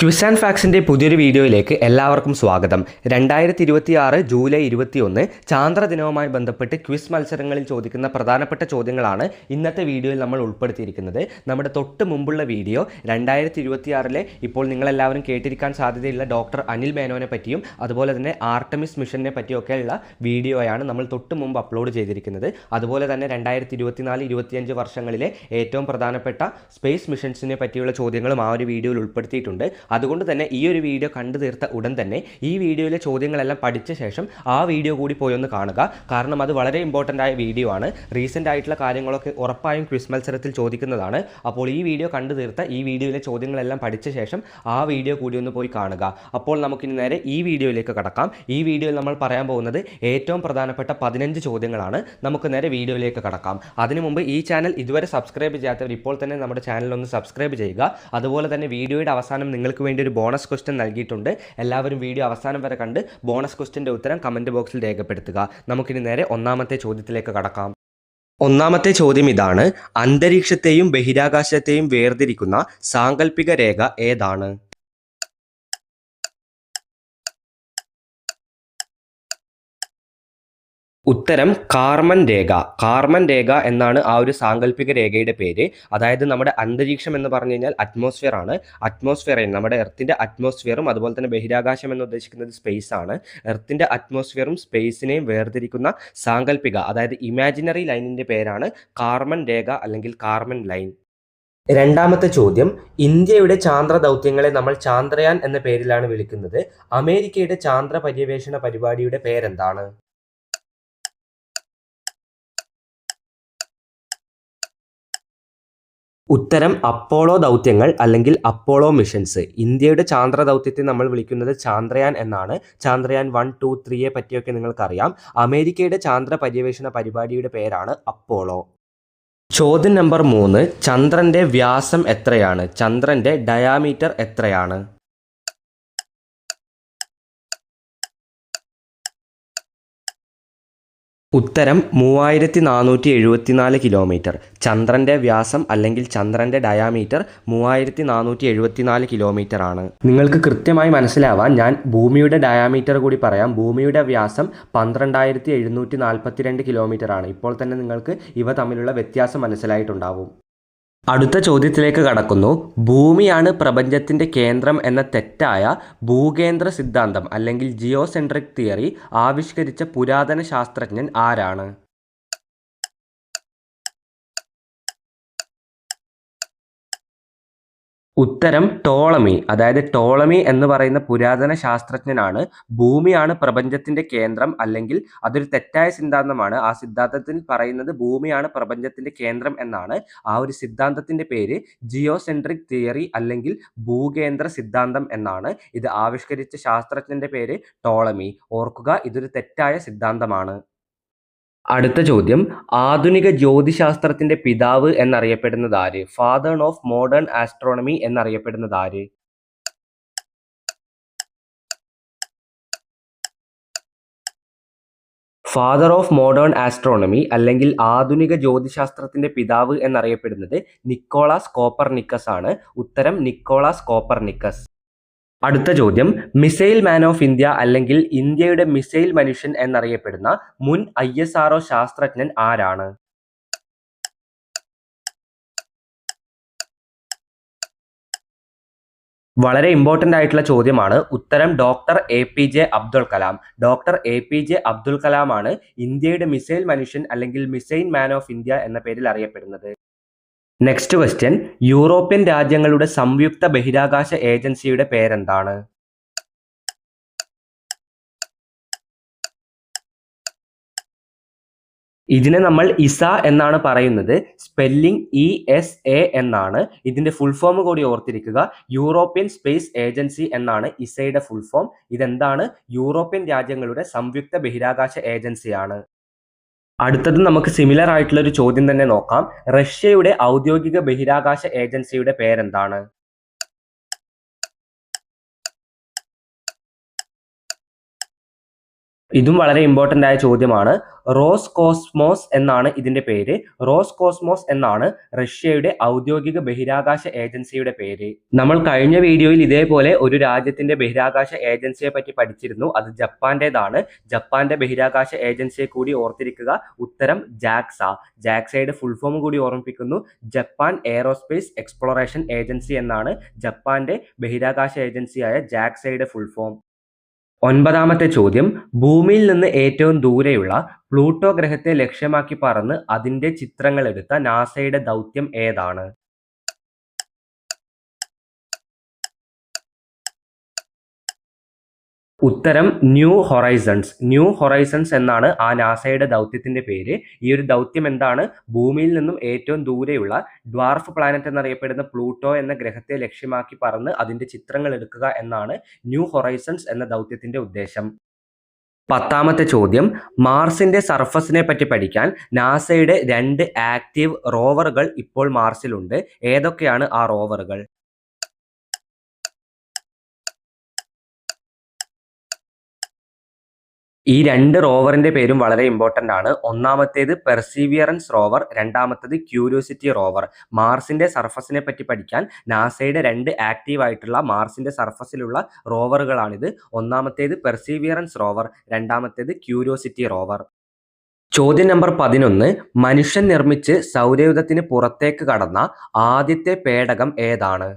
Quiz and ഫാക്സിൻ്റെ പുതിയൊരു വീഡിയോയിലേക്ക് എല്ലാവർക്കും സ്വാഗതം. 2026 ജൂലൈ 21 ചാന്ദ്രദിനവുമായി ബന്ധപ്പെട്ട് ക്വിസ് മത്സരങ്ങളിൽ ചോദിക്കുന്ന പ്രധാനപ്പെട്ട ചോദ്യങ്ങളാണ് ഇന്നത്തെ വീഡിയോയിൽ നമ്മൾ ഉൾപ്പെടുത്തിയിരിക്കുന്നത്. നമ്മുടെ തൊട്ട് മുമ്പുള്ള വീഡിയോ 2026 ഇപ്പോൾ നിങ്ങളെല്ലാവരും കേട്ടിരിക്കാൻ സാധ്യതയുള്ള ഡോക്ടർ അനിൽ മേനോനെ പറ്റിയും അതുപോലെ തന്നെ ആർട്ടമിസ് മിഷനെ പറ്റിയൊക്കെയുള്ള വീഡിയോയാണ് നമ്മൾ തൊട്ട് മുമ്പ് അപ്ലോഡ് ചെയ്തിരിക്കുന്നത്. അതുപോലെ തന്നെ 2024-25 വർഷങ്ങളിലെ ഏറ്റവും പ്രധാനപ്പെട്ട സ്പേസ് മിഷൻസിനെ പറ്റിയുള്ള ചോദ്യങ്ങളും ആ ഒരു വീഡിയോയിൽ ഉൾപ്പെടുത്തിയിട്ടുണ്ട്. അതുകൊണ്ട് തന്നെ ഈ ഒരു വീഡിയോ കണ്ടു തീർത്ത ഉടൻ തന്നെ ഈ വീഡിയോയിലെ ചോദ്യങ്ങളെല്ലാം പഠിച്ച ശേഷം ആ വീഡിയോ കൂടി പോയി ഒന്ന് കാണുക. കാരണം അത് വളരെ ഇമ്പോർട്ടൻ്റ് ആയ വീഡിയോ ആണ്. റീസെൻ്റ് ആയിട്ടുള്ള കാര്യങ്ങളൊക്കെ ഉറപ്പായും ക്വിസ് മത്സരത്തിൽ ചോദിക്കുന്നതാണ്. അപ്പോൾ ഈ വീഡിയോ കണ്ടു തീർത്ത ഈ വീഡിയോയിലെ ചോദ്യങ്ങളെല്ലാം പഠിച്ച ശേഷം ആ വീഡിയോ കൂടി ഒന്ന് പോയി കാണുക. അപ്പോൾ നമുക്കിനി നേരെ ഈ വീഡിയോയിലേക്ക് കടക്കാം. ഈ വീഡിയോയിൽ നമ്മൾ പറയാൻ പോകുന്നത് ഏറ്റവും പ്രധാനപ്പെട്ട 15 ചോദ്യങ്ങളാണ്. നമുക്ക് നേരെ വീഡിയോയിലേക്ക് കടക്കാം. അതിനു മുമ്പ് ഈ ചാനൽ ഇതുവരെ സബ്സ്ക്രൈബ് ചെയ്യാത്തവർ ഇപ്പോൾ തന്നെ നമ്മുടെ ചാനൽ ഒന്ന് സബ്സ്ക്രൈബ് ചെയ്യുക. അതുപോലെ തന്നെ വീഡിയോയുടെ അവസാനം നിങ്ങൾക്ക് വേണ്ടി ഒരു ബോണസ് ക്വസ്റ്റ്യൻ നൽകിയിട്ടുണ്ട്. എല്ലാവരും വീഡിയോ അവസാനം വരെ കണ്ട് ബോണസ് ക്വസ്റ്റ്യൻ്റെ ഉത്തരം കമൻറ്റ് ബോക്സിൽ രേഖപ്പെടുത്തുക. നമുക്കിനി നേരെ ഒന്നാമത്തെ ചോദ്യത്തിലേക്ക് കടക്കാം. ഒന്നാമത്തെ ചോദ്യം ഇതാണ്: അന്തരീക്ഷത്തെയും ബഹിരാകാശത്തെയും വേർതിരിക്കുന്ന സാങ്കല്പിക രേഖ ഏതാണ്? ഉത്തരം കാർമൻ രേഖ. കാർമൻ രേഖ എന്നാണ് ആ ഒരു സാങ്കല്പിക രേഖയുടെ പേര്. അതായത് നമ്മുടെ അന്തരീക്ഷം എന്ന് പറഞ്ഞു കഴിഞ്ഞാൽ അറ്റ്മോസ്ഫിയർ ആണ്. അറ്റ്മോസ്ഫിയറിനെ നമ്മുടെ എർത്തിൻ്റെ അറ്റ്മോസ്ഫിയറും അതുപോലെ തന്നെ ബഹിരാകാശം എന്ന് ഉദ്ദേശിക്കുന്നത് സ്പേസ് ആണ്. എർത്തിൻ്റെ അറ്റ്മോസ്ഫിയറും സ്പേസിനെയും വേർതിരിക്കുന്ന സാങ്കല്പിക അതായത് ഇമാജിനറി ലൈനിൻ്റെ പേരാണ് കാർമൻ രേഖ അല്ലെങ്കിൽ കാർമൻ ലൈൻ. രണ്ടാമത്തെ ചോദ്യം: ഇന്ത്യയുടെ ചാന്ദ്ര ദൗത്യങ്ങളെ നമ്മൾ ചാന്ദ്രയാൻ എന്ന പേരിലാണ് വിളിക്കുന്നത്. അമേരിക്കയുടെ ചാന്ദ്ര പര്യവേഷണ പരിപാടിയുടെ പേരെന്താണ്? ഉത്തരം അപ്പോളോ ദൗത്യങ്ങൾ അല്ലെങ്കിൽ അപ്പോളോ മിഷൻസ്. ഇന്ത്യയുടെ ചാന്ദ്ര ദൗത്യത്തെ നമ്മൾ വിളിക്കുന്നത് ചാന്ദ്രയാൻ എന്നാണ്. ചാന്ദ്രയാൻ 1, 2, 3 പറ്റിയൊക്കെ നിങ്ങൾക്കറിയാം. അമേരിക്കയുടെ ചാന്ദ്ര പര്യവേഷണ പരിപാടിയുടെ പേരാണ് അപ്പോളോ. ചോദ്യം നമ്പർ 3: ചന്ദ്രന്റെ വ്യാസം എത്രയാണ്? ചന്ദ്രന്റെ ഡയാമീറ്റർ എത്രയാണ്? ഉത്തരം 3474 കിലോമീറ്റർ. ചന്ദ്രൻ്റെ വ്യാസം അല്ലെങ്കിൽ ചന്ദ്രൻ്റെ ഡയാമീറ്റർ 3474 കിലോമീറ്റർ ആണ്. നിങ്ങൾക്ക് കൃത്യമായി മനസ്സിലാവാൻ ഞാൻ ഭൂമിയുടെ ഡയാമീറ്റർ കൂടി പറയാം. ഭൂമിയുടെ വ്യാസം 12742 കിലോമീറ്റർ ആണ്. ഇപ്പോൾ തന്നെ നിങ്ങൾക്ക് ഇവ തമ്മിലുള്ള വ്യത്യാസം മനസ്സിലായിട്ടുണ്ടാവും. അടുത്ത ചോദ്യത്തിലേക്ക് കടക്കുന്നു. ഭൂമിയാണ് പ്രപഞ്ചത്തിൻ്റെ കേന്ദ്രം എന്ന തെറ്റായ ഭൂകേന്ദ്ര സിദ്ധാന്തം അല്ലെങ്കിൽ ജിയോസെൻട്രിക് തിയറി ആവിഷ്കരിച്ച പുരാതന ശാസ്ത്രജ്ഞൻ ആരാണ്? ഉത്തരം ടോളമി. അതായത് ടോളമി എന്ന് പറയുന്ന പുരാതന ശാസ്ത്രജ്ഞനാണ് ഭൂമിയാണ് പ്രപഞ്ചത്തിന്റെ കേന്ദ്രം അല്ലെങ്കിൽ അതൊരു തെറ്റായ സിദ്ധാന്തമാണ്. ആ സിദ്ധാന്തത്തിൽ പറയുന്നത് ഭൂമിയാണ് പ്രപഞ്ചത്തിന്റെ കേന്ദ്രം എന്നാണ്. ആ ഒരു സിദ്ധാന്തത്തിന്റെ പേര് ജിയോസെൻട്രിക് തിയറി അല്ലെങ്കിൽ ഭൂകേന്ദ്ര സിദ്ധാന്തം എന്നാണ്. ഇത് ആവിഷ്കരിച്ച ശാസ്ത്രജ്ഞന്റെ പേര് ടോളമി. ഓർക്കുക, ഇതൊരു തെറ്റായ സിദ്ധാന്തമാണ്. അടുത്ത ചോദ്യം: ആധുനിക ജ്യോതിശാസ്ത്രത്തിന്റെ പിതാവ് എന്നറിയപ്പെടുന്നത് ആര്? ഫാദർ ഓഫ് മോഡേൺ ആസ്ട്രോണമി എന്നറിയപ്പെടുന്നത് ആര്? ഫാദർ ഓഫ് മോഡേൺ ആസ്ട്രോണമി അല്ലെങ്കിൽ ആധുനിക ജ്യോതിശാസ്ത്രത്തിന്റെ പിതാവ് എന്നറിയപ്പെടുന്നത് നിക്കോളാസ് കോപ്പർനിക്കസ് ആണ്. ഉത്തരം നിക്കോളാസ് കോപ്പർനിക്കസ്. അടുത്ത ചോദ്യം: മിസൈൽ മാൻ ഓഫ് ഇന്ത്യ അല്ലെങ്കിൽ ഇന്ത്യയുടെ മിസൈൽ മനുഷ്യൻ എന്നറിയപ്പെടുന്ന മുൻ ISRO ശാസ്ത്രജ്ഞൻ ആരാണ്? വളരെ ഇമ്പോർട്ടൻ്റ് ആയിട്ടുള്ള ചോദ്യമാണ്. ഉത്തരം doctor APJ Abdul Kalam. Doctor APJ Abdul Kalam ആണ് ഇന്ത്യയുടെ മിസൈൽ മനുഷ്യൻ അല്ലെങ്കിൽ മിസൈൽ മാൻ ഓഫ് ഇന്ത്യ എന്ന പേരിൽ അറിയപ്പെടുന്നത്. നെക്സ്റ്റ് ക്വസ്റ്റ്യൻ: യൂറോപ്യൻ രാജ്യങ്ങളുടെ സംയുക്ത ബഹിരാകാശ ഏജൻസിയുടെ പേരെന്താണ്? ഇതിനെ നമ്മൾ ഇസ എന്നാണ് പറയുന്നത്. സ്പെല്ലിംഗ് ESA എന്നാണ്. ഇതിന്റെ ഫുൾ ഫോം കൂടി ഓർത്തിരിക്കുക. യൂറോപ്യൻ സ്പേസ് ഏജൻസി എന്നാണ് ഇസയുടെ ഫുൾ ഫോം. ഇതെന്താണ്? യൂറോപ്യൻ രാജ്യങ്ങളുടെ സംയുക്ത ബഹിരാകാശ ഏജൻസിയാണ്. അടുത്തത് നമുക്ക് സിമിലർ ആയിട്ടുള്ള ഒരു ചോദ്യം തന്നെ നോക്കാം. റഷ്യയുടെ ഔദ്യോഗിക ബഹിരാകാശ ഏജൻസിയുടെ പേരെന്താണ്? ഇതും വളരെ ഇമ്പോർട്ടൻ്റ് ആയ ചോദ്യമാണ്. റോസ് കോസ്മോസ് എന്നാണ് ഇതിന്റെ പേര്. റോസ് കോസ്മോസ് എന്നാണ് റഷ്യയുടെ ഔദ്യോഗിക ബഹിരാകാശ ഏജൻസിയുടെ പേര്. നമ്മൾ കഴിഞ്ഞ വീഡിയോയിൽ ഇതേപോലെ ഒരു രാജ്യത്തിന്റെ ബഹിരാകാശ ഏജൻസിയെ പറ്റി പഠിച്ചിരുന്നു. അത് ജപ്പാന്റേതാണ്. ജപ്പാന്റെ ബഹിരാകാശ ഏജൻസിയെ കൂടി ഓർത്തിരിക്കുക. ഉത്തരം ജാക്സ. ജാക്സയുടെ ഫുൾ ഫോം കൂടി ഓർമ്മിപ്പിക്കുന്നു. ജപ്പാൻ എയറോസ്പേസ് എക്സ്പ്ലോറേഷൻ ഏജൻസി എന്നാണ് ജപ്പാന്റെ ബഹിരാകാശ ഏജൻസിയായ ജാക്സയുടെ ഫുൾ ഫോം. 9ാമത്തെ ചോദ്യം, ഭൂമിയിൽ നിന്ന് ഏറ്റവും ദൂരെയുള്ള പ്ലൂട്ടോ ഗ്രഹത്തെ ലക്ഷ്യമാക്കി പറന്ന് അതിന്റെ ചിത്രങ്ങൾ എടുത്ത നാസയുടെ ദൗത്യം ഏതാണ്? ഉത്തരം ന്യൂ ഹൊറൈസൺസ്. ന്യൂ ഹൊറൈസൺസ് എന്നാണ് ആ നാസയുടെ ദൗത്യത്തിന്റെ പേര്. ഈ ഒരു ദൗത്യം എന്താണ്? ഭൂമിയിൽ നിന്നും ഏറ്റവും ദൂരെയുള്ള ഡ്വാർഫ് പ്ലാനറ്റ് എന്നറിയപ്പെടുന്ന പ്ലൂട്ടോ എന്ന ഗ്രഹത്തെ ലക്ഷ്യമാക്കി പറന്ന് അതിന്റെ ചിത്രങ്ങൾ എടുക്കുക എന്നാണ് ന്യൂ ഹൊറൈസൺസ് എന്ന ദൗത്യത്തിന്റെ ഉദ്ദേശം. 10ാമത്തെ ചോദ്യം, മാർസിന്റെ സർഫസിനെ പറ്റി പഠിക്കാൻ നാസയുടെ 2 ആക്റ്റീവ് റോവറുകൾ ഇപ്പോൾ മാർസിലുണ്ട്. ഏതൊക്കെയാണ് ആ റോവറുകൾ? ഈ 2 റോവറിന്റെ പേരും വളരെ ഇമ്പോർട്ടൻ്റ് ആണ്. ഒന്നാമത്തേത് പെർസീവിയറൻസ് റോവർ, രണ്ടാമത്തേത് ക്യൂരിയോസിറ്റി റോവർ. മാർസിന്റെ സർഫസിനെ പറ്റി പഠിക്കാൻ നാസയുടെ 2 ആക്റ്റീവ് ആയിട്ടുള്ള മാർസിന്റെ സർഫസിലുള്ള റോവറുകളാണിത്. ഒന്നാമത്തേത് പെർസീവിയറൻസ് റോവർ, രണ്ടാമത്തേത് ക്യൂരിയോസിറ്റി റോവർ. ചോദ്യം നമ്പർ 11, മനുഷ്യൻ നിർമ്മിച്ച് സൗരയൂഥത്തിന് പുറത്തേക്ക് കടന്ന ആദ്യത്തെ പേടകം ഏതാണ്?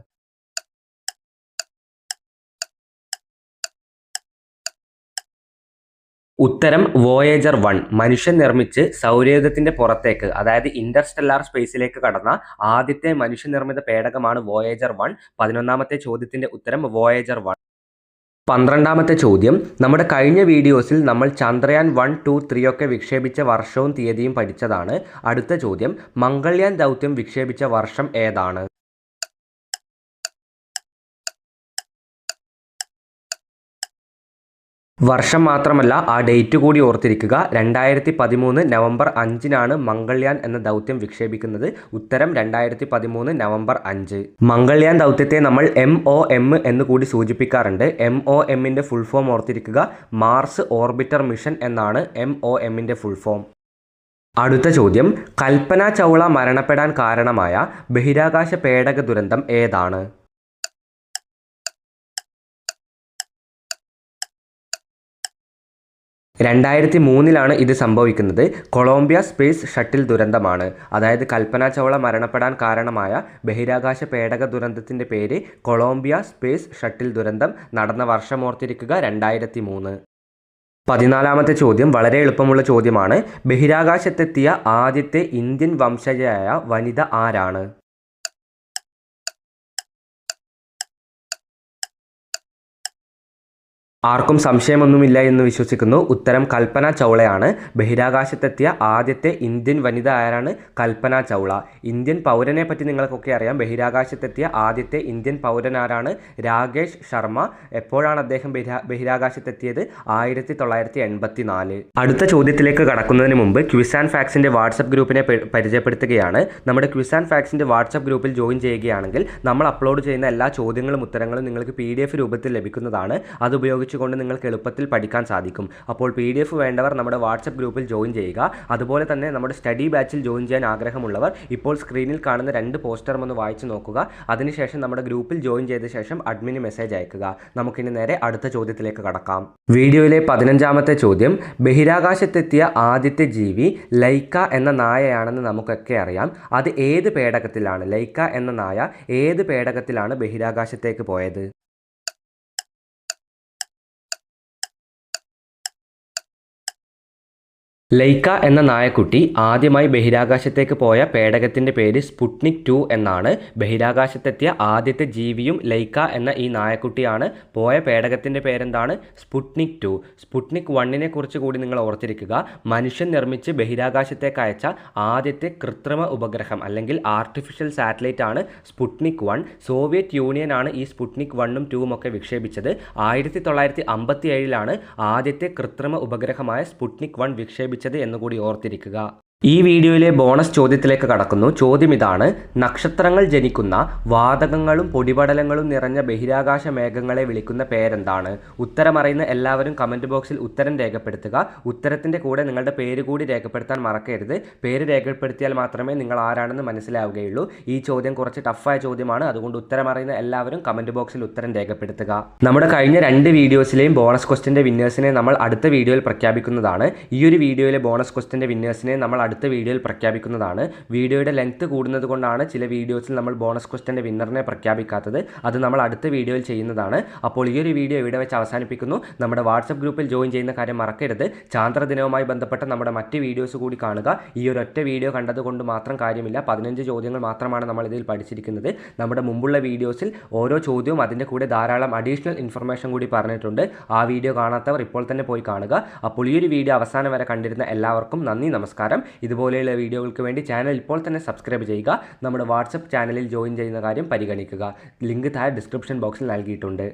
ഉത്തരം വോയേജർ 1. മനുഷ്യൻ നിർമ്മിച്ച് സൗരയൂഥത്തിന്റെ പുറത്തേക്ക്, അതായത് ഇന്റർസ്റ്റെല്ലാർ സ്പേസിലേക്ക് കടന്ന ആദ്യത്തെ മനുഷ്യനിർമ്മിത പേടകമാണ് വോയേജർ 1. 11ാമത്തെ ചോദ്യത്തിന്റെ ഉത്തരം വോയേജർ 1. 12ാമത്തെ ചോദ്യം, നമ്മുടെ കഴിഞ്ഞ വീഡിയോസിൽ നമ്മൾ ചന്ദ്രയാൻ 1, 2, 3 ഒക്കെ വിക്ഷേപിച്ച വർഷവും തീയതിയും പഠിച്ചതാണ്. അടുത്ത ചോദ്യം, മംഗൾയാൻ ദൗത്യം വിക്ഷേപിച്ച വർഷം ഏതാണ്? വർഷം മാത്രമല്ല, ആ ഡേറ്റ് കൂടി ഓർത്തിരിക്കുക. 2013 നവംബർ 5-നാണ് മംഗൾയാൻ എന്ന ദൗത്യം വിക്ഷേപിക്കുന്നത്. ഉത്തരം 2013 നവംബർ 5. മംഗൾയാൻ ദൗത്യത്തെ നമ്മൾ MOM എന്ന് കൂടി സൂചിപ്പിക്കാറുണ്ട്. MOMന്റെ ഫുൾ ഫോം ഓർത്തിരിക്കുക. മാർസ് ഓർബിറ്റർ മിഷൻ എന്നാണ് MOMന്റെ ഫുൾ ഫോം. അടുത്ത ചോദ്യം, കൽപ്പന ചൗള മരണപ്പെടാൻ കാരണമായ ബഹിരാകാശ പേടക ദുരന്തം ഏതാണ്? 2003-ലാണ് ഇത് സംഭവിക്കുന്നത്. കൊളംബിയ സ്പേസ് ഷട്ടിൽ ദുരന്തമാണ്. അതായത് കൽപ്പന ചൗള മരണപ്പെടാൻ കാരണമായ ബഹിരാകാശ പേടക ദുരന്തത്തിൻ്റെ പേര് കൊളംബിയ സ്പേസ് ഷട്ടിൽ ദുരന്തം. നടന്ന വർഷം ഓർത്തിരിക്കുക, 2003. 14ാമത്തെ ചോദ്യം വളരെ എളുപ്പമുള്ള ചോദ്യമാണ്. ബഹിരാകാശത്തെത്തിയ ആദ്യത്തെ ഇന്ത്യൻ വംശജയായ വനിത ആരാണ്? ആർക്കും സംശയമൊന്നുമില്ല എന്ന് വിശ്വസിക്കുന്നു. ഉത്തരം കൽപ്പന ചൗളയാണ്. ബഹിരാകാശത്തെത്തിയ ആദ്യത്തെ ഇന്ത്യൻ വനിത ആരാണ്? കൽപ്പന ചൗള. ഇന്ത്യൻ പൗരനെ പറ്റി നിങ്ങൾക്കൊക്കെ അറിയാം. ബഹിരാകാശത്തെത്തിയ ആദ്യത്തെ ഇന്ത്യൻ പൗരൻ ആരാണ്? രാകേഷ് ശർമ്മ. എപ്പോഴാണ് അദ്ദേഹം ബഹിരാകാശത്തെത്തിയത്? 1984. അടുത്ത ചോദ്യത്തിലേക്ക് കടക്കുന്നതിന് മുമ്പ് ക്വിസ് ആൻഡ് ഫാക്സിൻ്റെ വാട്സപ്പ് ഗ്രൂപ്പിനെ പരിചയപ്പെടുത്തുകയാണ്. നമ്മുടെ ക്വിസ് ആൻഡ് ഫാക്സിൻ്റെ വാട്സപ്പ് ഗ്രൂപ്പിൽ ജോയിൻ ചെയ്യുകയാണെങ്കിൽ നമ്മൾ അപ്ലോഡ് ചെയ്യുന്ന എല്ലാ ചോദ്യങ്ങളും ഉത്തരങ്ങളും നിങ്ങൾക്ക് PDF രൂപത്തിൽ ലഭിക്കുന്നതാണ്. അതുപയോഗിച്ച് കൊണ്ട് നിങ്ങൾക്ക് എളുപ്പത്തിൽ പഠിക്കാൻ സാധിക്കും. അപ്പോൾ PDF വേണ്ടവർ നമ്മുടെ വാട്സപ്പ് ഗ്രൂപ്പിൽ ജോയിൻ ചെയ്യുക. അതുപോലെ തന്നെ നമ്മുടെ സ്റ്റഡി ബാച്ചിൽ ജോയിൻ ചെയ്യാൻ ആഗ്രഹമുള്ളവർ ഇപ്പോൾ സ്ക്രീനിൽ കാണുന്ന 2 പോസ്റ്ററും ഒന്ന് വായിച്ചു നോക്കുക. അതിനുശേഷം നമ്മുടെ ഗ്രൂപ്പിൽ ജോയിൻ ചെയ്ത ശേഷം അഡ്മിന് മെസ്സേജ് അയക്കുക. നമുക്കിനി നേരെ അടുത്ത ചോദ്യത്തിലേക്ക് കടക്കാം. വീഡിയോയിലെ 15ാമത്തെ ചോദ്യം, ബഹിരാകാശത്തെത്തിയ ആദ്യത്തെ ജീവി ലൈക്ക എന്ന നായയാണെന്ന് നമുക്കൊക്കെ അറിയാം. അത് ഏത് പേടകത്തിലാണ്? ലൈക്ക എന്ന നായ ഏത് പേടകത്തിലാണ് ബഹിരാകാശത്തേക്ക് പോയത്? ലൈക്ക എന്ന നായക്കുട്ടി ആദ്യമായി ബഹിരാകാശത്തേക്ക് പോയ പേടകത്തിൻ്റെ പേര് സ്പുട്നിക് 2 എന്നാണ്. ബഹിരാകാശത്തെത്തിയ ആദ്യത്തെ ജീവിയും ലൈക്ക എന്ന ഈ നായക്കുട്ടിയാണ്. പോയ പേടകത്തിൻ്റെ പേരെന്താണ്? സ്പുട്നിക് 2. സ്പുട്നിക് 1നെ കുറിച്ച് കൂടി നിങ്ങൾ ഓർത്തിരിക്കുക. മനുഷ്യൻ നിർമ്മിച്ച് ബഹിരാകാശത്തേക്ക് അയച്ച ആദ്യത്തെ കൃത്രിമ ഉപഗ്രഹം അല്ലെങ്കിൽ ആർട്ടിഫിഷ്യൽ സാറ്റലൈറ്റ് ആണ് സ്പുട്നിക് 1. സോവിയറ്റ് യൂണിയനാണ് ഈ സ്പുട്നിക് 1ഉം 2ഉം ഒക്കെ വിക്ഷേപിച്ചത്. 1957-ലാണ് ആദ്യത്തെ കൃത്രിമ ഉപഗ്രഹമായ സ്പുട്നിക് 1 വിക്ഷേപിച്ചത് എന്നുകൂടി ഓർത്തിരിക്കുക. ഈ വീഡിയോയിലെ ബോണസ് ചോദ്യത്തിലേക്ക് കടക്കുന്നു. ചോദ്യം ഇതാണ്: നക്ഷത്രങ്ങൾ ജനിക്കുന്ന വാതകങ്ങളും പൊടിപടലങ്ങളും നിറഞ്ഞ ബഹിരാകാശ മേഘങ്ങളെ വിളിക്കുന്ന പേരെന്താണ്? ഉത്തരമറിയുന്ന എല്ലാവരും കമൻറ്റ് ബോക്സിൽ ഉത്തരം രേഖപ്പെടുത്തുക. ഉത്തരത്തിൻ്റെ കൂടെ നിങ്ങളുടെ പേര് കൂടി രേഖപ്പെടുത്താൻ മറക്കരുത്. പേര് രേഖപ്പെടുത്തിയാൽ മാത്രമേ നിങ്ങൾ ആരാണെന്ന് മനസ്സിലാവുകയുള്ളൂ. ഈ ചോദ്യം കുറച്ച് ടഫായ ചോദ്യമാണ്, അതുകൊണ്ട് ഉത്തരമറിയുന്ന എല്ലാവരും കമൻറ്റ് ബോക്സിൽ ഉത്തരം രേഖപ്പെടുത്തുക. നമ്മുടെ കഴിഞ്ഞ 2 വീഡിയോസിലെയും ബോണസ് ക്വസ്റ്റിൻ്റെ വിന്നേഴ്സിനെ നമ്മൾ അടുത്ത വീഡിയോയിൽ പ്രഖ്യാപിക്കുന്നതാണ്. ഈ ഒരു വീഡിയോയിലെ ബോണസ് ക്വസ്റ്റിൻ്റെ വിന്നേഴ്സിനെ നമ്മൾ അടുത്ത വീഡിയോയിൽ പ്രഖ്യാപിക്കുന്നതാണ്. വീഡിയോയുടെ ലെങ്ത് കൂടുന്നത് കൊണ്ടാണ് ചില വീഡിയോസിൽ നമ്മൾ ബോണസ് ക്വസ്റ്റിൻ്റെ വിന്നറിനെ പ്രഖ്യാപിക്കാത്തത്. അത് നമ്മൾ അടുത്ത വീഡിയോയിൽ ചെയ്യുന്നതാണ്. അപ്പോൾ ഈ ഒരു വീഡിയോ ഇവിടെ വെച്ച് അവസാനിപ്പിക്കുന്നു. നമ്മുടെ വാട്സപ്പ് ഗ്രൂപ്പിൽ ജോയിൻ ചെയ്യുന്ന കാര്യം മറക്കരുത്. ചാന്ദ്ര ദിനവുമായി ബന്ധപ്പെട്ട നമ്മുടെ മറ്റ് വീഡിയോസ് കൂടി കാണുക. ഈ ഒരു ഒറ്റ വീഡിയോ കണ്ടതുകൊണ്ട് മാത്രം കാര്യമില്ല. 15 ചോദ്യങ്ങൾ മാത്രമാണ് നമ്മൾ ഇതിൽ പഠിച്ചിരിക്കുന്നത്. നമ്മുടെ മുമ്പുള്ള വീഡിയോസിൽ ഓരോ ചോദ്യവും അതിൻ്റെ കൂടെ ധാരാളം അഡീഷണൽ ഇൻഫർമേഷൻ കൂടി പറഞ്ഞിട്ടുണ്ട്. ആ വീഡിയോ കാണാത്തവർ ഇപ്പോൾ തന്നെ പോയി കാണുക. അപ്പോൾ ഈ ഒരു വീഡിയോ അവസാനം വരെ കണ്ടിരുന്ന എല്ലാവർക്കും നന്ദി, നമസ്കാരം. ഇതുപോലെയുള്ള വീഡിയോകൾക്ക് വേണ്ടി ചാനൽ ഇപ്പോൾ തന്നെ സബ്സ്ക്രൈബ് ചെയ്യുക. നമ്മുടെ വാട്സപ്പ് ചാനലിൽ ജോയിൻ ചെയ്യുന്ന കാര്യം പരിഗണിക്കുക. ലിങ്ക് താഴെ ഡിസ്ക്രിപ്ഷൻ ബോക്സിൽ നൽകിയിട്ടുണ്ട്.